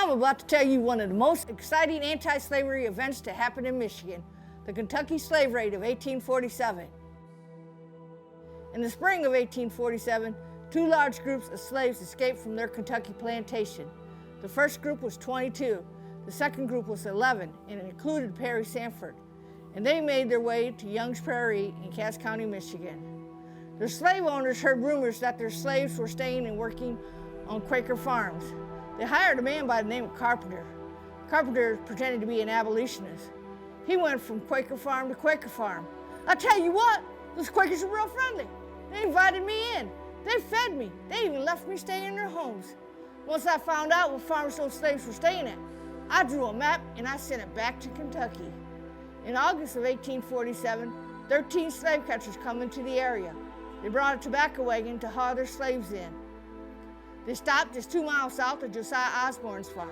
I'm about to tell you one of the most exciting anti-slavery events to happen in Michigan, the Kentucky Slave Raid of 1847. In the spring of 1847, two large groups of slaves escaped from their Kentucky plantation. The first group was 22, the second group was 11, and it included Perry Sanford, and they made their way to Young's Prairie in Cass County, Michigan. The slave owners heard rumors that their slaves were staying and working on Quaker farms. They hired a man by the name of Carpenter. Carpenter pretended to be an abolitionist. He went from Quaker farm to Quaker farm. I tell you what, those Quakers were real friendly. They invited me in. They fed me. They even left me stay in their homes. Once I found out what farms those slaves were staying at, I drew a map and I sent it back to Kentucky. In August of 1847, 13 slave catchers come into the area. They brought a tobacco wagon to haul their slaves in. They stopped just 2 miles south of Josiah Osborne's farm.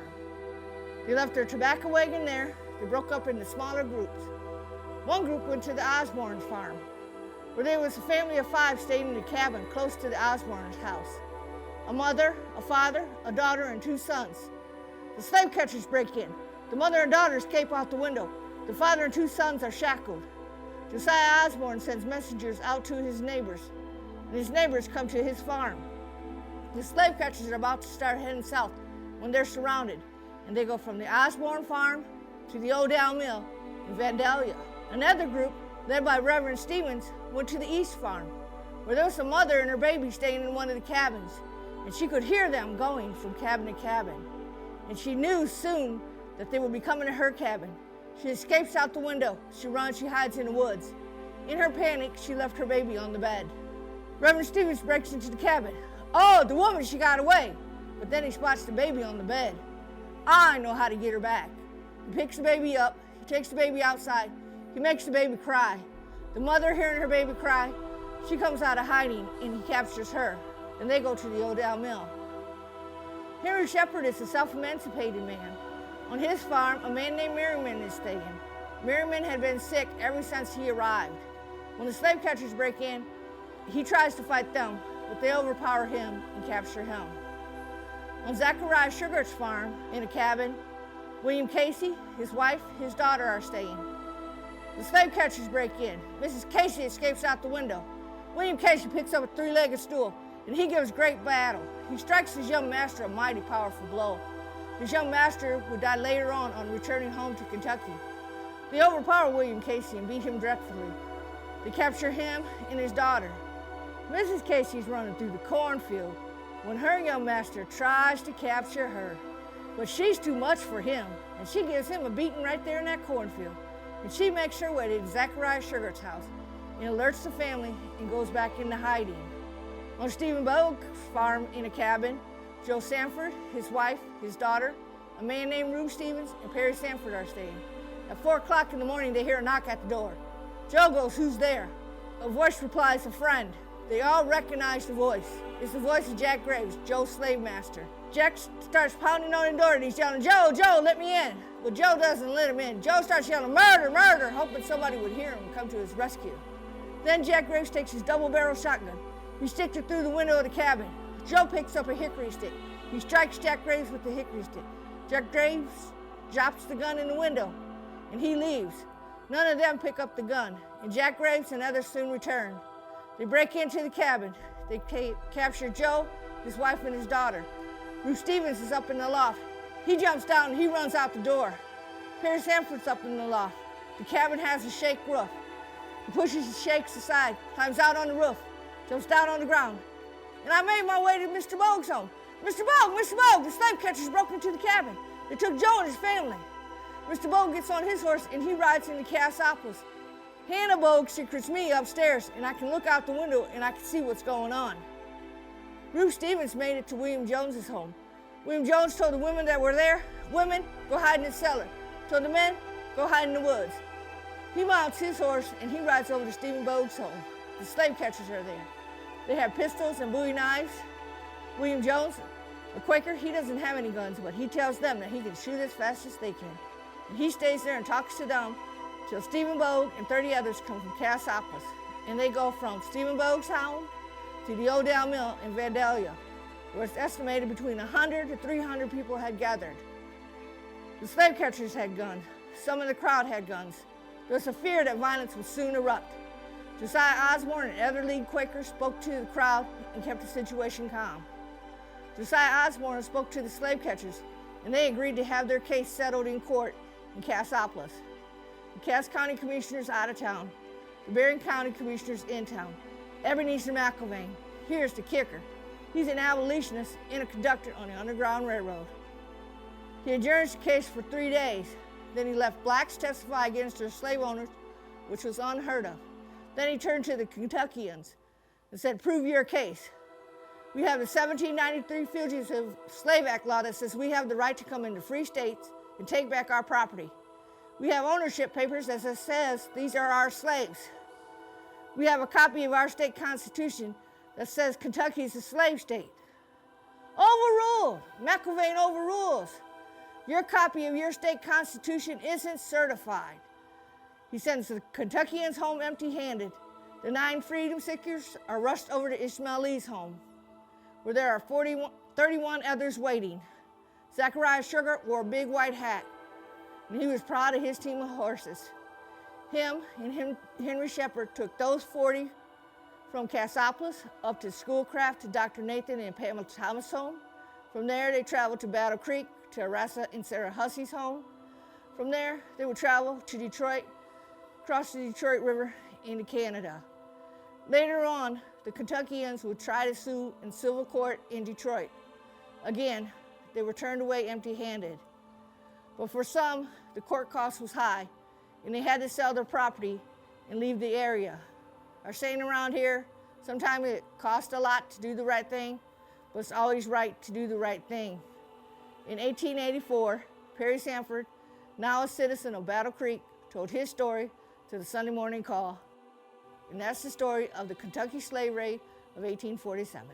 They left their tobacco wagon there. They broke up into smaller groups. One group went to the Osborne farm, where there was a family of 5 staying in a cabin close to the Osborne's house. A mother, a father, a daughter, and 2 sons. The slave catchers break in. The mother and daughter escape out the window. The father and 2 sons are shackled. Josiah Osborne sends messengers out to his neighbors, and his neighbors come to his farm. The slave catchers are about to start heading south when they're surrounded, and they go from the Osborne farm to the Odell Mill in Vandalia. Another group, led by Reverend Stevens, went to the East farm, where there was a mother and her baby staying in one of the cabins, and she could hear them going from cabin to cabin. And she knew soon that they would be coming to her cabin. She escapes out the window. She runs, she hides in the woods. In her panic, she left her baby on the bed. Reverend Stevens breaks into the cabin. Oh, the woman, she got away. But then he spots the baby on the bed. I know how to get her back. He picks the baby up, he takes the baby outside, he makes the baby cry. The mother, hearing her baby cry, she comes out of hiding and he captures her. And they go to the Odell Mill. Henry Shepherd is a self-emancipated man. On his farm, a man named Merriman is staying. Merriman had been sick ever since he arrived. When the slave catchers break in, he tries to fight them, but they overpower him and capture him. On Zachariah Sugart's farm, in a cabin, William Casey, his wife, his daughter are staying. The slave catchers break in. Mrs. Casey escapes out the window. William Casey picks up a 3-legged stool, and he gives great battle. He strikes his young master a mighty powerful blow. His young master would die later on returning home to Kentucky. They overpower William Casey and beat him dreadfully. They capture him and his daughter. Mrs. Casey's running through the cornfield when her young master tries to capture her. But she's too much for him, and she gives him a beating right there in that cornfield. And she makes her way to Zachariah Sugart's house and alerts the family and goes back into hiding. On Stephen Bogue's farm in a cabin, Joe Sanford, his wife, his daughter, a man named Rube Stevens, and Perry Sanford are staying. At 4 o'clock in the morning, they hear a knock at the door. Joe goes, "Who's there?" A voice replies, "A friend." They all recognize the voice. It's the voice of Jack Graves, Joe's slave master. Jack starts pounding on the door and he's yelling, "Joe, Joe, let me in." But Joe doesn't let him in. Joe starts yelling, "Murder, murder," hoping somebody would hear him and come to his rescue. Then Jack Graves takes his double-barrel shotgun. He sticks it through the window of the cabin. Joe picks up a hickory stick. He strikes Jack Graves with the hickory stick. Jack Graves drops the gun in the window and he leaves. None of them pick up the gun, and Jack Graves and others soon return. They break into the cabin. They capture Joe, his wife, and his daughter. Ruth Stevens is up in the loft. He jumps down and he runs out the door. Perry Sanford's up in the loft. The cabin has a shake roof. He pushes the shakes aside, climbs out on the roof, jumps down on the ground. "And I made my way to Mr. Bogue's home. Mr. Bogue, the slave catchers broke into the cabin. They took Joe and his family." Mr. Bogue gets on his horse and he rides into Cassopolis. Hannah Bogue secrets me upstairs, and I can look out the window and I can see what's going on. Ruth Stevens made it to William Jones's home. William Jones told the women that were there, "Women, go hide in the cellar." Told the men, "Go hide in the woods." He mounts his horse and he rides over to Stephen Bogue's home. The slave catchers are there. They have pistols and bowie knives. William Jones, a Quaker, he doesn't have any guns, but he tells them that he can shoot as fast as they can. And he stays there and talks to them till Stephen Bogue and 30 others come from Cassopolis. And they go from Stephen Bogue's home to the Odell Mill in Vandalia, where it's estimated between 100 to 300 people had gathered. The slave catchers had guns. Some of the crowd had guns. There was a fear that violence would soon erupt. Josiah Osborne and other lead Quakers spoke to the crowd and kept the situation calm. Josiah Osborne spoke to the slave catchers, and they agreed to have their case settled in court in Cassopolis. The Cass County Commissioner's out of town. The Berrien County Commissioner's in town. Ebenezer McIlvaine. Here's the kicker. He's an abolitionist and a conductor on the Underground Railroad. He adjourned the case for 3 days. Then he left blacks testify against their slave owners, which was unheard of. Then he turned to the Kentuckians and said, "Prove your case. We have the 1793 Fugitive Slave Act law that says we have the right to come into free states and take back our property. We have ownership papers that says these are our slaves. We have a copy of our state constitution that says Kentucky is a slave state." Overruled. McIlvaine overrules. Your copy of your state constitution isn't certified. He sends the Kentuckians home empty-handed. The 9 freedom seekers are rushed over to Ishmael Lee's home, where there are 31 others waiting. Zachariah Sugar wore a big white hat, and he was proud of his team of horses. Henry Shepherd took those 40 from Cassopolis up to Schoolcraft to Dr. Nathan and Pamela Thomas' home. From there, they traveled to Battle Creek to Arasa and Sarah Hussey's home. From there, they would travel to Detroit, cross the Detroit River into Canada. Later on, the Kentuckians would try to sue in civil court in Detroit. Again, they were turned away empty-handed. But for some, the court cost was high, and they had to sell their property and leave the area. Our saying around here, sometimes it costs a lot to do the right thing, but it's always right to do the right thing. In 1884, Perry Sanford, now a citizen of Battle Creek, told his story to the Sunday Morning Call. And that's the story of the Kentucky slave raid of 1847.